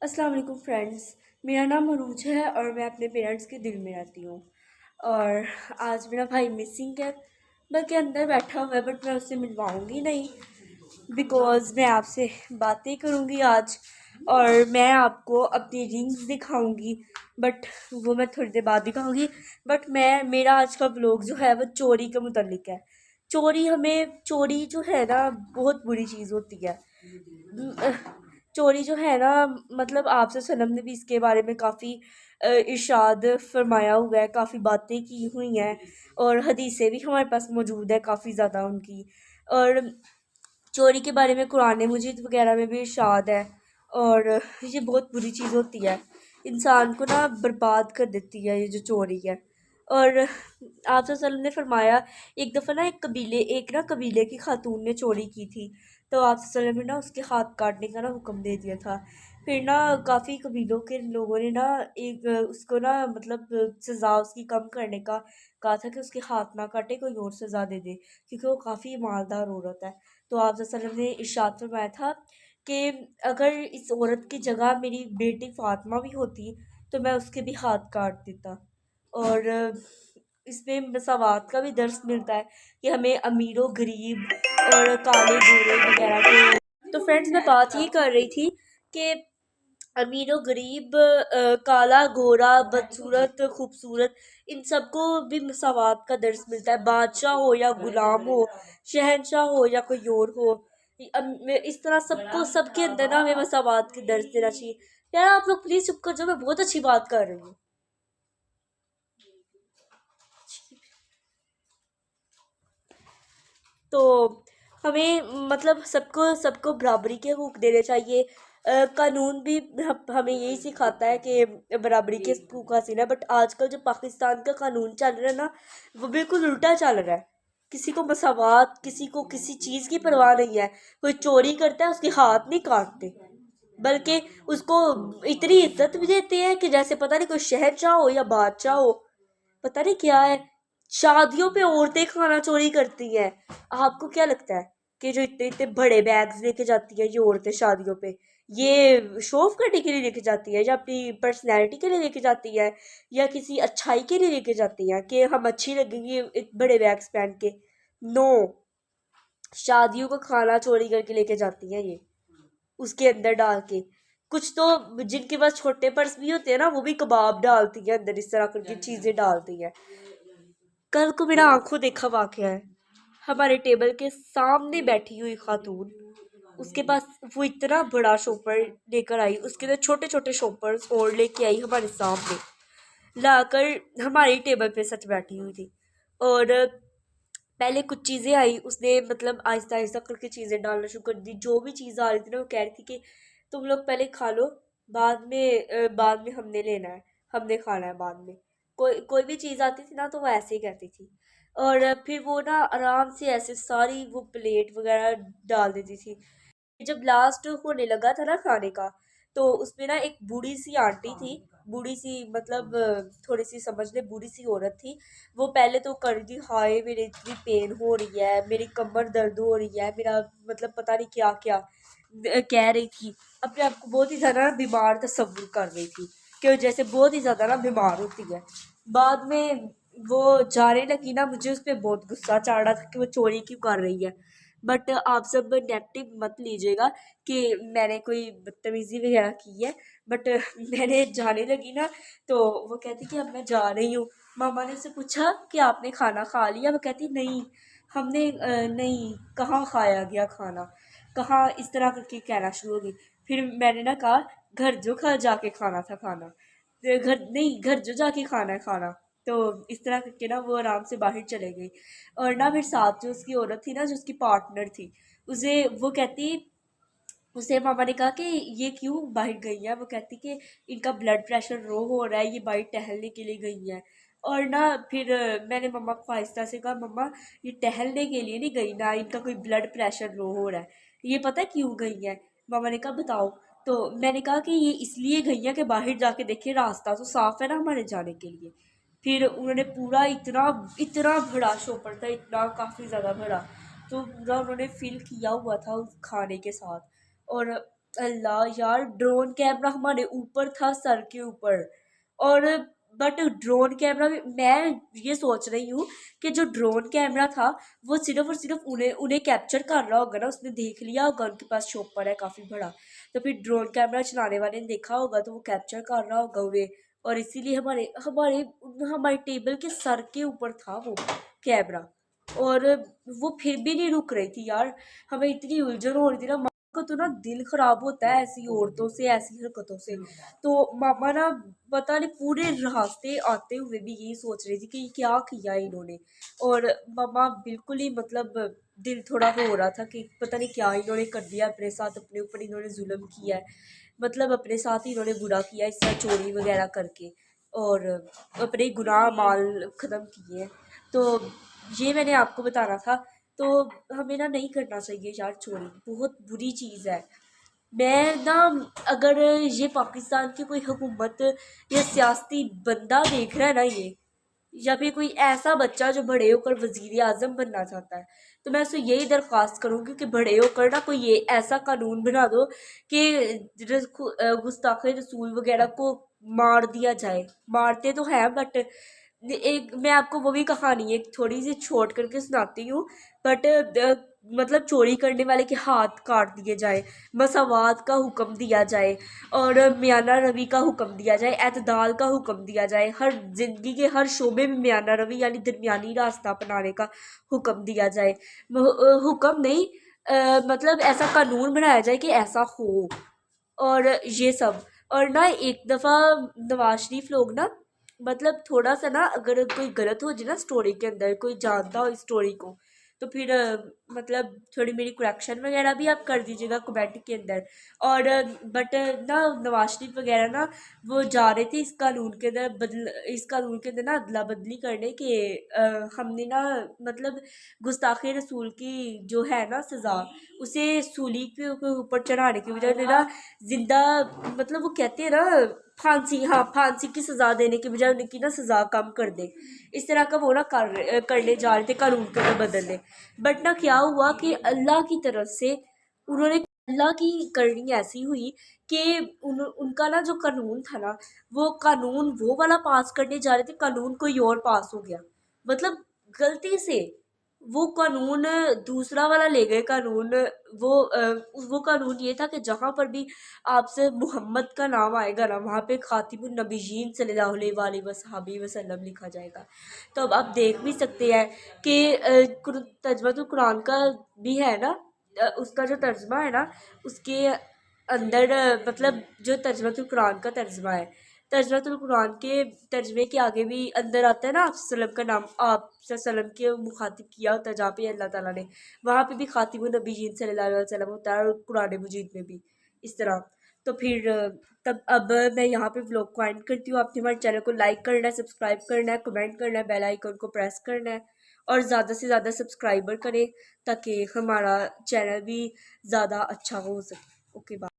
अस्सलाम वालेकुम फ्रेंड्स। मेरा नाम अरूज है और मैं अपने पेरेंट्स के दिल में रहती हूँ। और आज मेरा भाई मिसिंग है, बल्कि अंदर बैठा हुआ है, बट मैं उससे मिलवाऊंगी नहीं बिकॉज़ मैं आपसे बातें करूंगी आज। और मैं आपको अपनी रिंग्स दिखाऊंगी, बट वो मैं थोड़ी देर बाद दिखाऊंगी। बट मेरा आज का व्लॉग जो है वो चोरी के मुतल्लिक है। चोरी जो है ना, बहुत बुरी चीज़ होती है। चोरी जो है ना, मतलब आप सल्लम ने भी इसके बारे में काफ़ी इरशाद फरमाया हुआ है, काफ़ी बातें की हुई हैं और हदीसें भी हमारे पास मौजूद है काफ़ी ज़्यादा उनकी। और चोरी के बारे में कुरान मजीद वगैरह में भी इरशाद है। और ये बहुत बुरी चीज़ होती है, इंसान को ना बर्बाद कर देती है ये जो चोरी है। और आप वसल्लम ने फरमाया, एक दफ़ा ना एक ना कबीले की खातून ने चोरी की थी, तो आप वसल्लम ने ना उसके हाथ काटने का ना हुक्म दे दिया था। फिर ना काफ़ी कबीलों के लोगों ने ना एक उसको ना मतलब सज़ा उसकी कम करने का कहा था कि उसके हाथ ना काटे, कोई और सज़ा दे दे, क्योंकि वो काफ़ी मालदार औरत है। तो आप वसल्लम ने इरशाद फरमाया था कि अगर इस औरत की जगह मेरी बेटी फातिमा भी होती तो मैं उसके भी हाथ काट देता। और इसमें मसावात का भी दर्स मिलता है कि हमें अमीरों गरीब और काले गोरे वगैरह को। तो फ्रेंड्स, मैं बात ये कर रही थी कि अमीरों गरीब, काला गोरा, बदसूरत खूबसूरत, इन सबको भी मसावात का दर्स मिलता है, बादशाह हो या गुलाम हो, शहनशाह हो या कोई और हो। इस तरह सबको, सबके अंदर ना हमें मसावात के दर्स देना चाहिए। यार आप लोग प्लीज चुप कर जाओ, मैं बहुत अच्छी बात कर रही हूँ। तो हमें मतलब सबको सबको बराबरी के हकूक़ देने चाहिए। कानून भी हमें यही सिखाता है कि बराबरी के हकूक़ हासिल है, बट आजकल जो पाकिस्तान का कानून चल रहा है ना, वो बिल्कुल उल्टा चल रहा है। किसी को मसावात, किसी को किसी चीज़ की परवाह नहीं है। कोई चोरी करता है उसके हाथ नहीं काटते, बल्कि उसको इतनी इज्जत भी देते हैं कि जैसे पता नहीं कोई शहंशाह हो या बादशाह हो, पता नहीं क्या है। शादियों पे औरतें खाना चोरी करती हैं। आपको क्या लगता है कि जो इतने इतने बड़े बैग्स लेके जाती है ये औरतें शादियों पे, ये शो ऑफ करने के लिए लेके जाती है, या अपनी पर्सनैलिटी के लिए लेके जाती है, या किसी अच्छाई के लिए लेके जाती हैं कि हम अच्छी लगेंगी बड़े बैग्स पहन के? नो, शादियों का खाना चोरी करके लेके जाती हैं ये, उसके अंदर डाल के। कुछ तो जिनके पास छोटे पर्स भी होते हैं ना, वो भी कबाब डालती है अंदर, इस तरह करके चीजें डालती है। कल को मेरा आंखों देखा वाकया है। हमारे टेबल के सामने बैठी हुई खातून, उसके पास वो इतना बड़ा शॉपर लेकर आई, उसके अंदर छोटे छोटे शॉपर्स और लेके आई हमारे सामने लाकर हमारी टेबल पे सच बैठी हुई थी। और पहले कुछ चीज़ें आई, उसने मतलब आहिस्ता आहिस्ता करके चीज़ें डालना शुरू कर दी। जो भी चीज़ आ रही थी ना, वो कह रही थी कि तुम लोग पहले खा लो, बाद में हमने लेना है, हमने खाना है बाद में। कोई कोई भी चीज़ आती थी ना, तो वो ऐसे ही कहती थी। और फिर वो ना आराम से ऐसे सारी वो प्लेट वगैरह डाल देती थी। जब लास्ट होने लगा था ना खाने का, तो उसमें ना एक बूढ़ी सी आंटी थी, बूढ़ी सी मतलब थोड़ी सी समझ ले बूढ़ी सी औरत थी। वो पहले तो कर रही थी, हाय मेरी इतनी पेन हो रही है, मेरी कमर दर्द हो रही है, मेरा मतलब पता नहीं क्या क्या कह रही थी। अपने आप को बहुत ही ज़्यादा बीमार तस्वुर कर रही थी, कि जैसे बहुत ही ज़्यादा ना बीमार होती है। बाद में वो जाने लगी ना, मुझे उस पर बहुत गुस्सा चढ़ रहा था कि वो चोरी क्यों कर रही है। बट आप सब नेगेटिव मत लीजिएगा कि मैंने कोई बदतमीज़ी वगैरह की है। बट मैंने जाने लगी ना, तो वो कहती कि अब मैं जा रही हूँ। मामा ने उससे पूछा कि आपने खाना खा लिया? वो कहती नहीं, हमने नहीं, कहाँ खाया गया खाना, कहाँ, इस तरह करके कहना शुरू हो गई। फिर मैंने ना कहा, घर जो खा जाके खाना था खाना, घर नहीं, घर जो जाके खाना है खाना। तो इस तरह करके ना वो आराम से बाहर चले गई। और ना फिर साथ जो उसकी औरत थी ना, जो उसकी पार्टनर थी, उसे वो कहती, उसे मामा ने कहा कि ये क्यों बाहर गई है? वो कहती कि इनका ब्लड प्रेशर लो हो रहा है, ये बाहर टहलने के लिए गई है। और ना फिर मैंने मम्मा को आहिस्ता से कहा, मम्मा ये टहलने के लिए नहीं गई ना, इनका कोई ब्लड प्रेशर लो हो रहा है, ये पता है क्यों गई है? मामा ने कहा बताओ। तो मैंने कहा कि ये इसलिए गई है कि बाहर जाके देखे रास्ता तो साफ है ना हमारे जाने के लिए। फिर उन्होंने पूरा इतना इतना बड़ा शॉपर था, इतना काफ़ी ज़्यादा बड़ा, तो पूरा उन्होंने फिल किया हुआ था उस खाने के साथ। और अल्लाह यार, ड्रोन कैमरा हमारे ऊपर था, सर के ऊपर। और बट ड्रोन कैमरा भी, मैं ये सोच रही हूँ कि जो ड्रोन कैमरा था वो सिर्फ और सिर्फ उन्हें उन्हें कैप्चर कर रहा होगा ना, उसने देख लिया होगा उनके पास शॉपर है काफ़ी बड़ा, तो फिर ड्रोन कैमरा चलाने वाले ने देखा होगा तो वो कैप्चर कर रहा होगा उन्हें, और इसीलिए हमारे हमारे हमारे टेबल के सर के ऊपर था वो कैमरा। और वो फिर भी नहीं रुक रही थी यार, हमें इतनी उलझन हो रही थी ना, को तो ना दिल खराब होता है ऐसी औरतों से, ऐसी हरकतों से। तो मामा ना, पता नहीं पूरे रास्ते आते हुए भी यही सोच रही थी कि ये क्या किया इन्होंने। और मामा बिल्कुल ही मतलब दिल थोड़ा हो रहा था कि पता नहीं क्या इन्होंने कर दिया अपने साथ, अपने ऊपर इन्होंने जुल्म किया है, मतलब अपने साथ ही इन्होंने बुरा किया इस तरह चोरी वगैरह करके, और अपने गुनाह माल ख़त्म किए हैं। तो ये मैंने आपको बताना था। तो हमें ना नहीं करना चाहिए यार चोरी, बहुत बुरी चीज़ है। मैं ना, अगर ये पाकिस्तान की कोई हुकूमत या सियासी बंदा देख रहा है ना ये, या फिर कोई ऐसा बच्चा जो बड़े होकर वजीर आजम बनना चाहता है, तो मैं उससे यही दरख्वास्त करूँगी कि बड़े होकर ना कोई ये ऐसा कानून बना दो कि गुस्ताखे रसूल वगैरह को मार दिया जाए। मारते तो हैं बट एक मैं आपको वो भी कहानी एक थोड़ी सी छोट करके सुनाती हूँ। बट मतलब चोरी करने वाले के हाथ काट दिए जाए, मसावात का हुक्म दिया जाए, और मियाना रवि का हुक्म दिया जाए, एतदाल का हुक्म दिया जाए, हर ज़िंदगी के हर शोबे में मियाना रवि यानी दरमियानी रास्ता अपनाने का हुक्म दिया जाए। हुक्म नहीं, मतलब ऐसा कानून बनाया जाए कि ऐसा हो। और ये सब, और ना एक दफ़ा नवाज शरीफ लोग ना, मतलब थोड़ा सा ना, अगर कोई गलत हो जाए ना स्टोरी के अंदर, कोई जानता हो इस स्टोरी को, तो फिर मतलब थोड़ी मेरी करेक्शन वगैरह भी आप कर दीजिएगा कमेंट के अंदर। और बट ना नवाज शरीफ वगैरह ना, वो जा रहे थे इस कानून के अंदर ना अदला बदली करने के, हमने ना मतलब गुस्ताखे रसूल की जो है ना सज़ा, उसे सूली के ऊपर चढ़ाने की बजाय उन्हें ना जिंदा, मतलब वो कहते हैं ना फांसी, हाँ फांसी की सज़ा देने के बजाय उनकी ना सज़ा कम कर दे, इस तरह का वो ना करने जा रहे थे कानून को ना बदलने। बट ना क्या हुआ कि अल्लाह की तरफ से उन्होंने, अल्लाह की करनी ऐसी हुई कि उनका ना जो कानून था ना, वो कानून वो वाला पास करने जा रहे थे, कानून कोई और पास हो गया, मतलब गलती से वो कानून दूसरा वाला ले गए कानून। वो कानून ये था कि जहाँ पर भी आपसे मोहम्मद का नाम आएगा ना, वहाँ पे खातिमुन नबीयीन सल्लल्लाहु अलैहि वसहबी वसल्लम लिखा जाएगा। तो अब आप देख भी सकते हैं कि तर्जमातुल कुरान का भी है ना, उसका जो तर्जमा है ना, उसके अंदर मतलब जो तर्जमातुल कुरान का तर्जमा है, तर्जमातुल कुरान के तर्जमे के आगे भी अंदर आता है ना आप सल्लम का नाम, आप सल्लम के मुखातिब किया होता है जहाँ पे अल्लाह ताला ने, वहाँ पे भी खातिमुन नबीयीन सल्लल्लाहु अलैहि वसल्लम होता है, और कुरान मजीद में भी इस तरह। तो फिर तब अब मैं यहाँ पे व्लॉग को एंड करती हूँ। आपने हमारे चैनल को लाइक करना है, सब्सक्राइब करना है, कमेंट करना है, बेल आइकन को प्रेस करना है, और ज़्यादा से ज़्यादा सब्सक्राइबर करें ताकि हमारा चैनल भी ज़्यादा अच्छा हो सके। Okay bye.